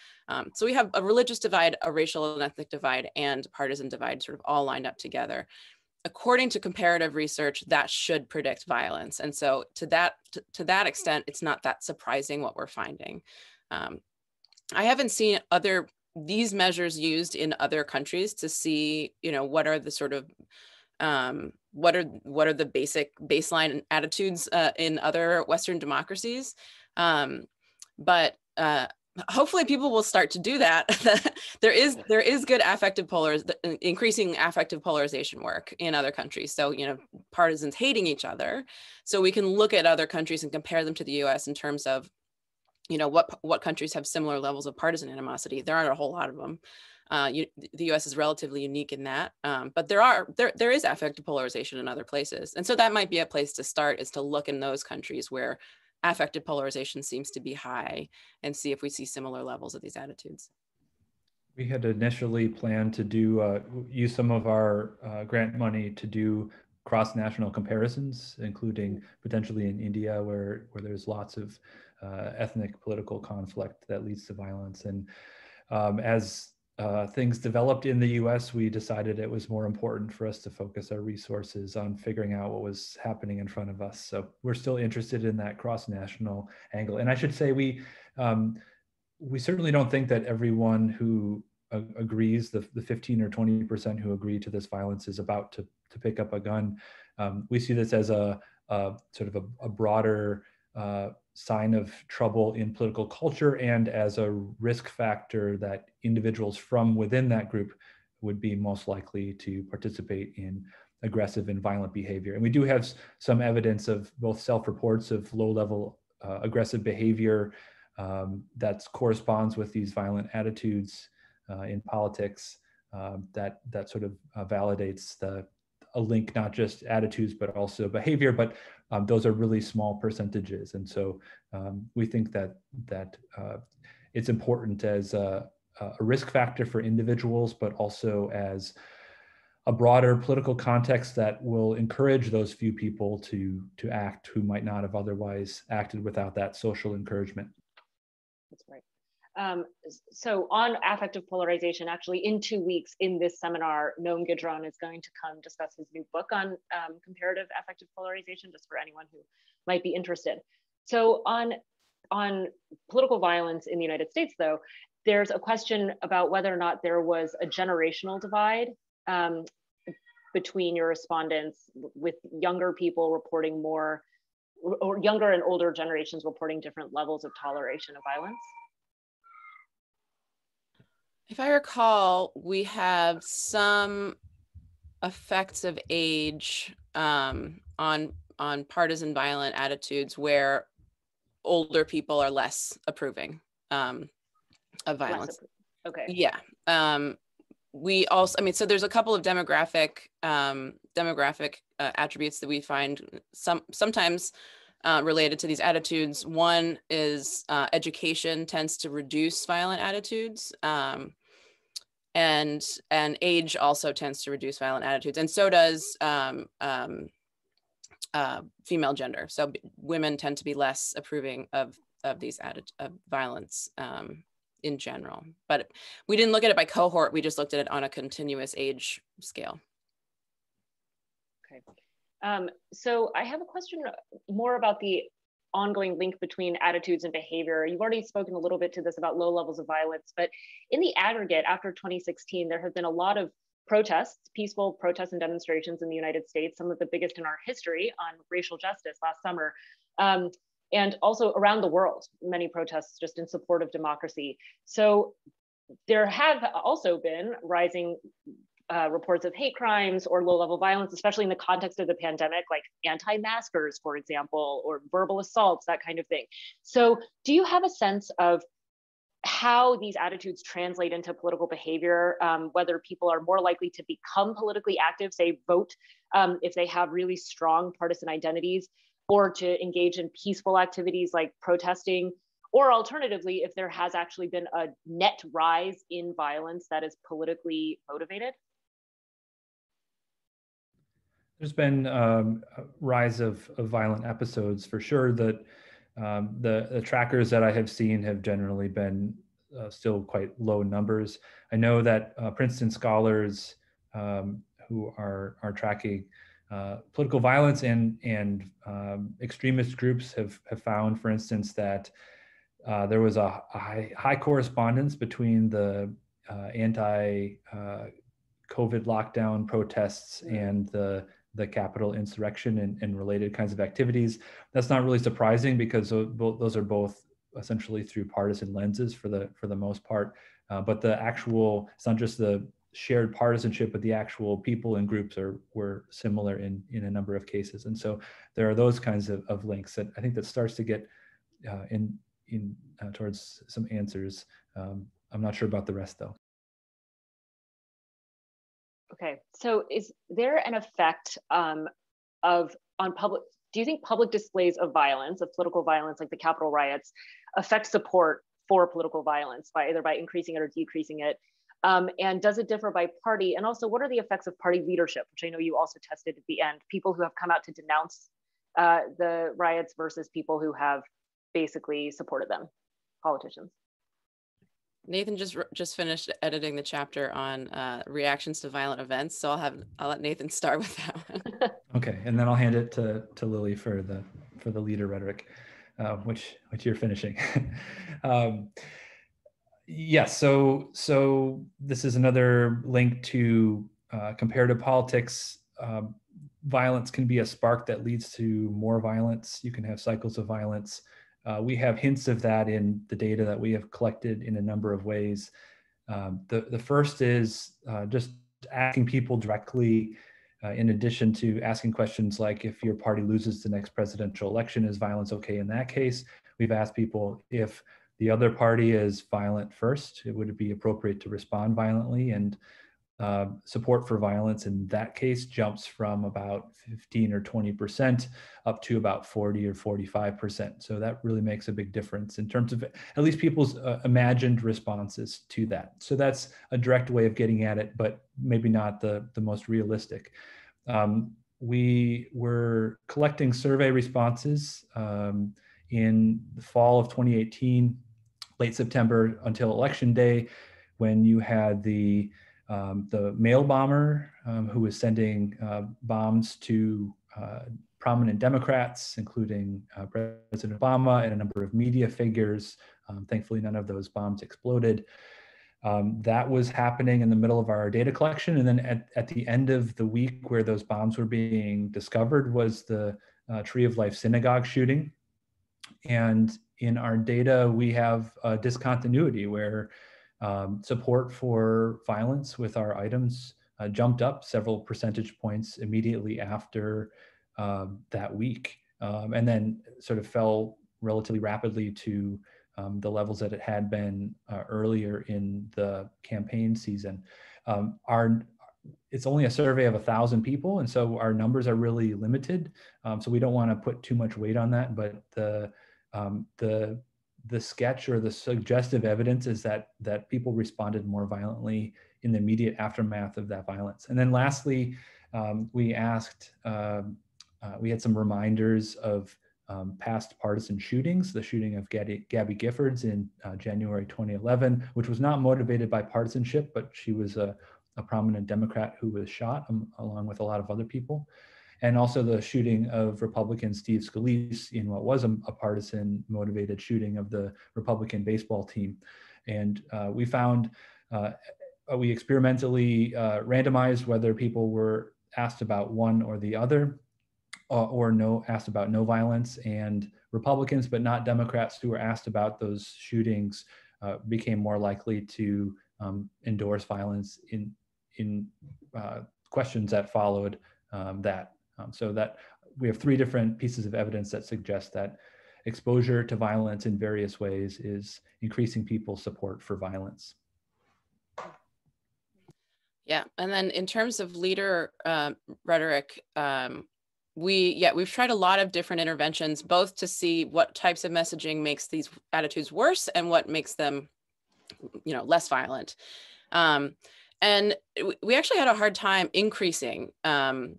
So we have a religious divide, a racial and ethnic divide, and partisan divide sort of all lined up together. According to comparative research, that should predict violence. And so to that extent, it's not that surprising what we're finding. I haven't seen these measures used in other countries to see, what are the sort of, what are the basic baseline attitudes in other Western democracies. But hopefully people will start to do that. there is good increasing affective polarization work in other countries. So, partisans hating each other. So we can look at other countries and compare them to the US in terms of, what countries have similar levels of partisan animosity. There aren't a whole lot of them. The US is relatively unique in that, but there is affective polarization in other places. And so that might be a place to start, is to look in those countries where affective polarization seems to be high and see if we see similar levels of these attitudes. We had initially planned to use some of our grant money to do cross-national comparisons, including potentially in India, where there's lots of ethnic political conflict that leads to violence. And as things developed in the US, we decided it was more important for us to focus our resources on figuring out what was happening in front of us. So we're still interested in that cross-national angle. And I should say, we certainly don't think that everyone who agrees, the 15 or 20% who agree to this violence is about to pick up a gun. We see this as a sort of a broader sign of trouble in political culture, and as a risk factor that individuals from within that group would be most likely to participate in aggressive and violent behavior. And we do have some evidence of both self-reports of low-level aggressive behavior that corresponds with these violent attitudes in politics, that sort of validates a link, not just attitudes, but also behavior, but those are really small percentages. And so we think that it's important as a risk factor for individuals, but also as a broader political context that will encourage those few people to act who might not have otherwise acted without that social encouragement. That's right. So on affective polarization, actually in 2 weeks in this seminar, Noam Gidron is going to come discuss his new book on comparative affective polarization, just for anyone who might be interested. So on political violence in the United States, though, there's a question about whether or not there was a generational divide between your respondents, with younger people reporting more, or younger and older generations reporting different levels of toleration of violence. If I recall, we have some effects of age on partisan violent attitudes where older people are less approving of violence. Okay. Yeah. We also, so there's a couple of demographic attributes that we find sometimes related to these attitudes. One is education tends to reduce violent attitudes, and age also tends to reduce violent attitudes, and so does female gender. So women tend to be less approving of these of violence in general. But we didn't look at it by cohort. We just looked at it on a continuous age scale. Okay. So I have a question more about the ongoing link between attitudes and behavior. You've already spoken a little bit to this about low levels of violence, but in the aggregate, after 2016, there have been a lot of protests, peaceful protests and demonstrations in the United States, some of the biggest in our history on racial justice last summer. And also around the world, many protests just in support of democracy. So there have also been rising reports of hate crimes or low-level violence, especially in the context of the pandemic, like anti-maskers, for example, or verbal assaults, that kind of thing. So do you have a sense of how these attitudes translate into political behavior, whether people are more likely to become politically active, say vote, if they have really strong partisan identities, or to engage in peaceful activities like protesting, or alternatively, if there has actually been a net rise in violence that is politically motivated? There's been a rise of violent episodes for sure. That the trackers that I have seen have generally been still quite low numbers. I know that Princeton scholars who are tracking political violence and extremist groups have found, for instance, that there was a high correspondence between the anti-COVID lockdown protests and the Capitol insurrection and related kinds of activities. That's not really surprising because those are both essentially through partisan lenses for the most part. But the actual, it's not just the shared partisanship, but the actual people and groups were similar in a number of cases. And so there are those kinds of links that I think that starts to get towards some answers. I'm not sure about the rest though. Okay, so is there an effect on public, do you think public displays of violence, of political violence, like the Capitol riots, affect support for political violence by either by increasing it or decreasing it? And does it differ by party? And also, what are the effects of party leadership, which I know you also tested at the end, people who have come out to denounce the riots versus people who have basically supported them, politicians? Nathan just finished editing the chapter on reactions to violent events, so I'll let Nathan start with that one. Okay, and then I'll hand it to Lily for the leader rhetoric, which you're finishing. Yes, so this is another link to comparative politics. Violence can be a spark that leads to more violence. You can have cycles of violence. We have hints of that in the data that we have collected in a number of ways. The first is just asking people directly, in addition to asking questions like, if your party loses the next presidential election, is violence okay in that case? We've asked people, if the other party is violent first, would it be appropriate to respond violently? And support for violence in that case jumps from about 15 or 20% up to about 40 or 45%. So that really makes a big difference in terms of at least people's imagined responses to that. So that's a direct way of getting at it, but maybe not the most realistic. We were collecting survey responses in the fall of 2018, late September until election day, when you had the mail bomber who was sending bombs to prominent Democrats, including President Obama and a number of media figures. Thankfully, none of those bombs exploded. That was happening in the middle of our data collection. And then at the end of the week where those bombs were being discovered was the Tree of Life synagogue shooting. And in our data, we have a discontinuity where support for violence with our items jumped up several percentage points immediately after that week, and then sort of fell relatively rapidly to the levels that it had been earlier in the campaign season. It's only a survey of 1,000 people, and so our numbers are really limited. So we don't want to put too much weight on that, but the sketch or the suggestive evidence is that people responded more violently in the immediate aftermath of that violence. And then lastly, we asked, we had some reminders of past partisan shootings, the shooting of Gabby Giffords in January 2011, which was not motivated by partisanship, but she was a prominent Democrat who was shot along with a lot of other people. And also the shooting of Republican Steve Scalise in what was a partisan motivated shooting of the Republican baseball team. And we found we experimentally randomized whether people were asked about one or the other, or asked about no violence, and Republicans, but not Democrats, who were asked about those shootings became more likely to endorse violence in questions that followed that. So that we have 3 different pieces of evidence that suggest that exposure to violence in various ways is increasing people's support for violence. Yeah, and then in terms of leader rhetoric, we've tried a lot of different interventions, both to see what types of messaging makes these attitudes worse and what makes them, less violent. And we actually had a hard time increasing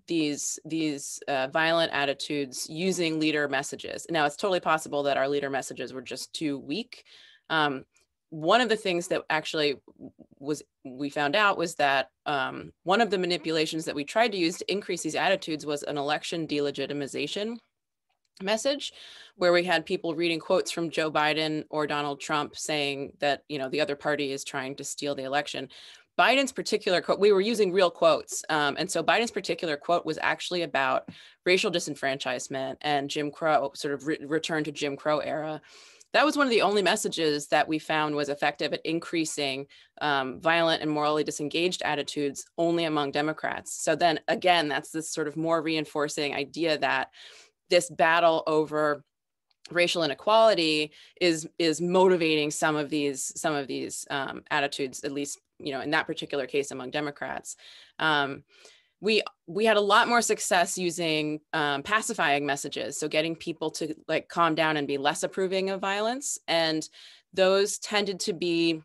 these violent attitudes using leader messages. Now, it's totally possible that our leader messages were just too weak. One of the things that actually we found out was that one of the manipulations that we tried to use to increase these attitudes was an election delegitimization message, where we had people reading quotes from Joe Biden or Donald Trump saying that, the other party is trying to steal the election. Biden's particular quote, we were using real quotes. And so Biden's particular quote was actually about racial disenfranchisement and Jim Crow, sort of return to Jim Crow era. That was one of the only messages that we found was effective at increasing violent and morally disengaged attitudes only among Democrats. So then again, that's this sort of more reinforcing idea that this battle over racial inequality is motivating some of these attitudes, at least, in that particular case among Democrats. We had a lot more success using pacifying messages, so getting people to calm down and be less approving of violence. And those tended to be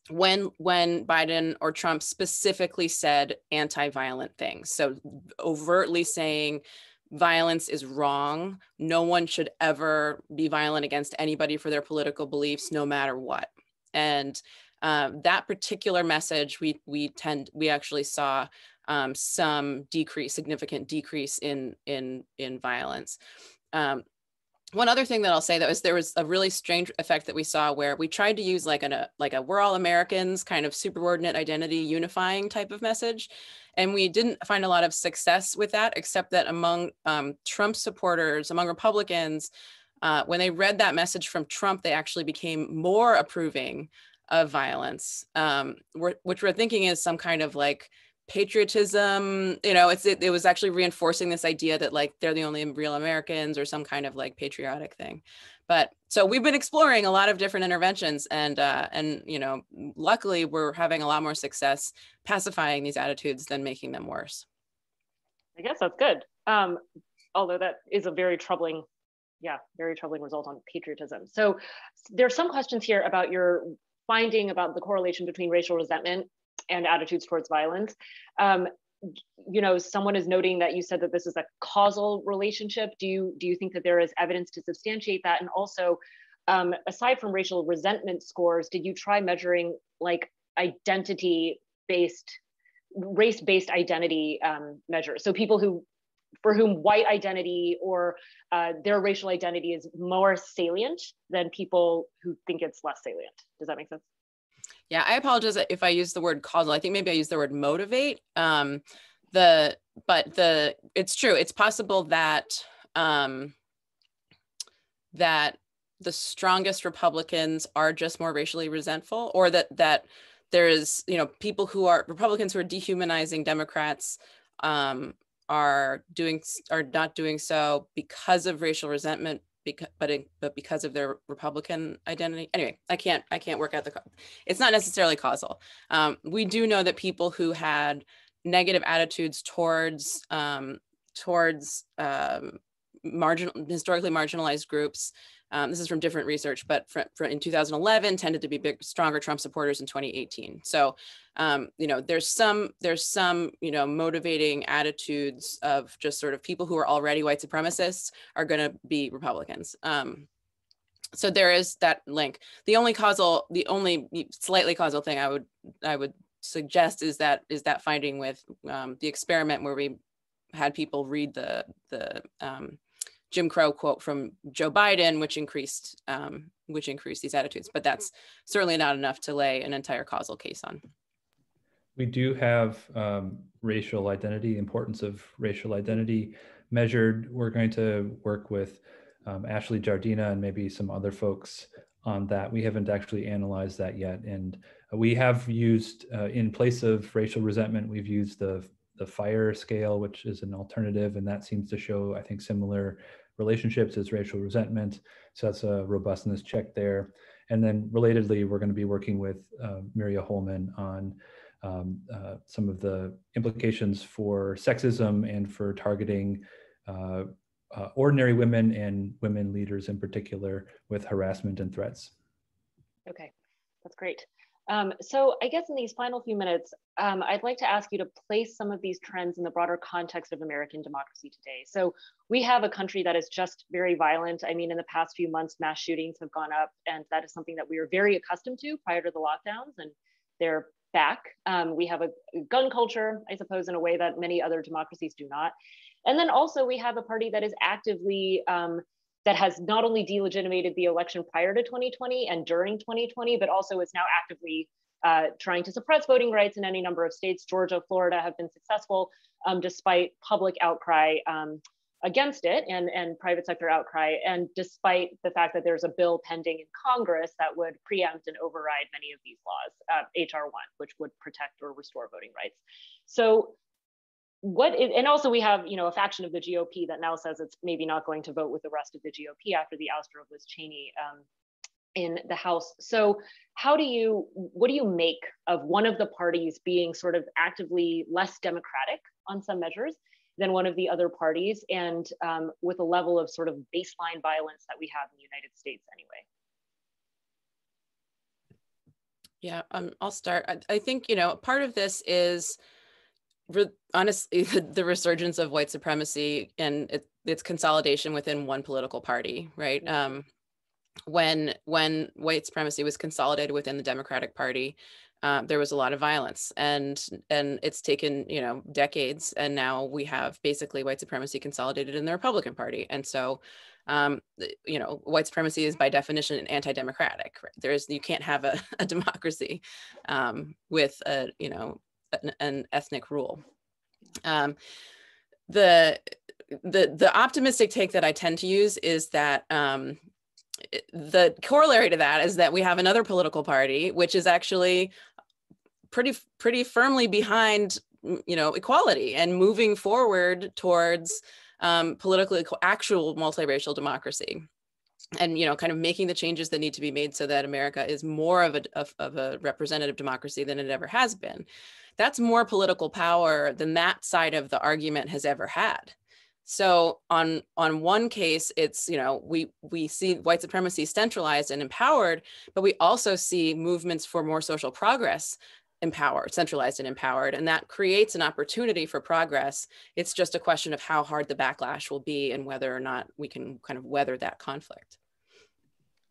when Biden or Trump specifically said anti-violent things. So overtly saying violence is wrong. No one should ever be violent against anybody for their political beliefs, no matter what. And that particular message, we actually saw some significant decrease in violence. One other thing that I'll say that there was a really strange effect that we saw where we tried to use like a we're all Americans kind of superordinate identity unifying type of message. And we didn't find a lot of success with that, except that among Trump supporters, among Republicans, when they read that message from Trump, they actually became more approving of violence, which we're thinking is some kind of patriotism. It was actually reinforcing this idea that they're the only real Americans or some kind of patriotic thing. But so we've been exploring a lot of different interventions, and luckily we're having a lot more success pacifying these attitudes than making them worse. I guess that's good. Although that is a very troubling result on patriotism. So there's some questions here about your finding about the correlation between racial resentment and attitudes towards violence. Someone is noting that you said that this is a causal relationship. Do you think that there is evidence to substantiate that? And also, aside from racial resentment scores, did you try measuring race-based identity measures? So people for whom white identity or their racial identity is more salient than people who think it's less salient. Does that make sense? Yeah, I apologize if I use the word causal. I think maybe I used the word motivate. It's true. It's possible that that the strongest Republicans are just more racially resentful, or that there is, people who are Republicans who are dehumanizing Democrats are not doing so because of racial resentment, but because of their Republican identity. Anyway, I can't work out it's not necessarily causal. We do know that people who had negative attitudes towards historically marginalized groups, this is from different research, but in 2011 tended to be stronger Trump supporters in 2018. So, there's some motivating attitudes of just sort of people who are already white supremacists are going to be Republicans. So there is that link. The only slightly causal thing I would suggest is that finding with the experiment where we had people read the Jim Crow quote from Joe Biden, which increased these attitudes, but that's certainly not enough to lay an entire causal case on. We do have racial identity, importance of racial identity measured. We're going to work with Ashley Jardina and maybe some other folks on that. We haven't actually analyzed that yet. And we have used, in place of racial resentment, we've used the FIRE scale, which is an alternative, and that seems to show, I think, similar relationships as racial resentment. So that's a robustness check there. And then relatedly, we're going to be working with Miria Holman on some of the implications for sexism and for targeting ordinary women and women leaders in particular with harassment and threats. Okay, that's great. So I guess in these final few minutes, I'd like to ask you to place some of these trends in the broader context of American democracy today. So we have a country that is just very violent. I mean, in the past few months, mass shootings have gone up, and that is something that we were very accustomed to prior to the lockdowns, and they're back. We have a gun culture, I suppose, in a way that many other democracies do not. And then also we have a party that is actively, that has not only delegitimated the election prior to 2020 and during 2020, but also is now actively trying to suppress voting rights in any number of states. Georgia, Florida have been successful despite public outcry against it and private sector outcry, and despite the fact that there's a bill pending in Congress that would preempt and override many of these laws, HR 1, which would protect or restore voting rights. So and also we have, a faction of the GOP that now says it's maybe not going to vote with the rest of the GOP after the ouster of Liz Cheney in the House. So what do you make of one of the parties being sort of actively less democratic on some measures than one of the other parties, and with a level of sort of baseline violence that we have in the United States anyway? Yeah, I'll start. I think, part of this is honestly the resurgence of white supremacy and its consolidation within one political party, right? When white supremacy was consolidated within the Democratic Party, there was a lot of violence, and it's taken decades, and now we have basically white supremacy consolidated in the Republican Party. And so white supremacy is by definition anti-democratic, right? You can't have a democracy with an ethnic rule. The optimistic take that I tend to use is that the corollary to that is that we have another political party which is actually pretty firmly behind equality and moving forward towards politically actual multiracial democracy, and kind of making the changes that need to be made so that America is more of a representative democracy than it ever has been. That's more political power than that side of the argument has ever had. So on one case, it's, we see white supremacy centralized and empowered, but we also see movements for more social progress centralized and empowered, and that creates an opportunity for progress. It's just a question of how hard the backlash will be and whether or not we can kind of weather that conflict.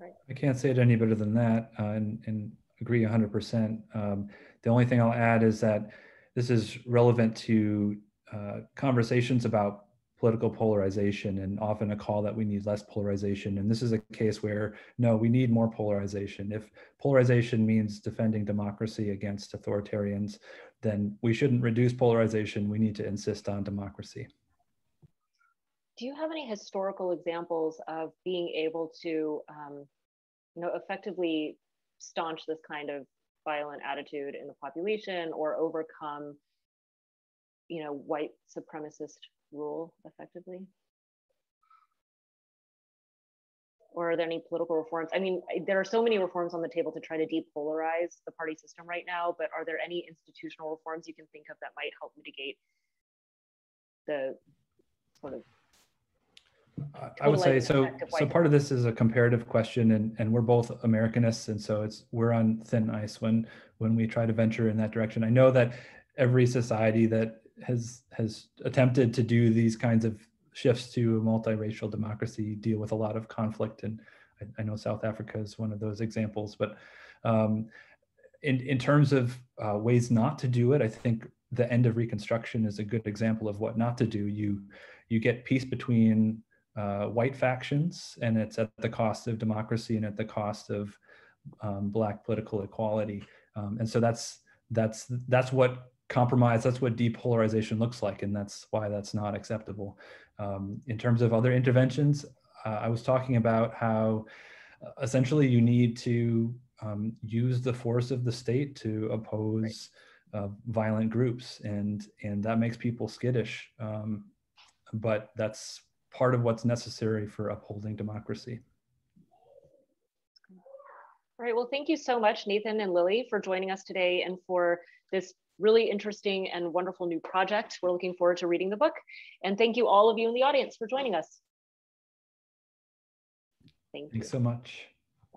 Right. I can't say it any better than that, and agree 100%. The only thing I'll add is that this is relevant to conversations about political polarization, and often a call that we need less polarization. And this is a case where, no, we need more polarization. If polarization means defending democracy against authoritarians, then we shouldn't reduce polarization. We need to insist on democracy. Do you have any historical examples of being able to, effectively staunch this kind of violent attitude in the population or overcome, white supremacist rule effectively? Or are there any political reforms? I mean, there are so many reforms on the table to try to depolarize the party system right now, but are there any institutional reforms you can think of that might help mitigate the sort of I would say so part of this is a comparative question, and we're both Americanists, and so we're on thin ice when we try to venture in that direction. I know that every society that has attempted to do these kinds of shifts to a multiracial democracy deal with a lot of conflict, and I know South Africa is one of those examples. But in terms of ways not to do it, I think the end of Reconstruction is a good example of what not to do. You get peace between white factions, and it's at the cost of democracy and at the cost of Black political equality. And so that's that's what compromise, that's what depolarization looks like, and that's why that's not acceptable. In terms of other interventions, I was talking about how essentially you need to use the force of the state to oppose violent groups, and that makes people skittish. But that's part of what's necessary for upholding democracy. All right, well, thank you so much, Nathan and Lily, for joining us today and for this really interesting and wonderful new project. We're looking forward to reading the book. And thank you all of you in the audience for joining us. Thank you. Thanks so much.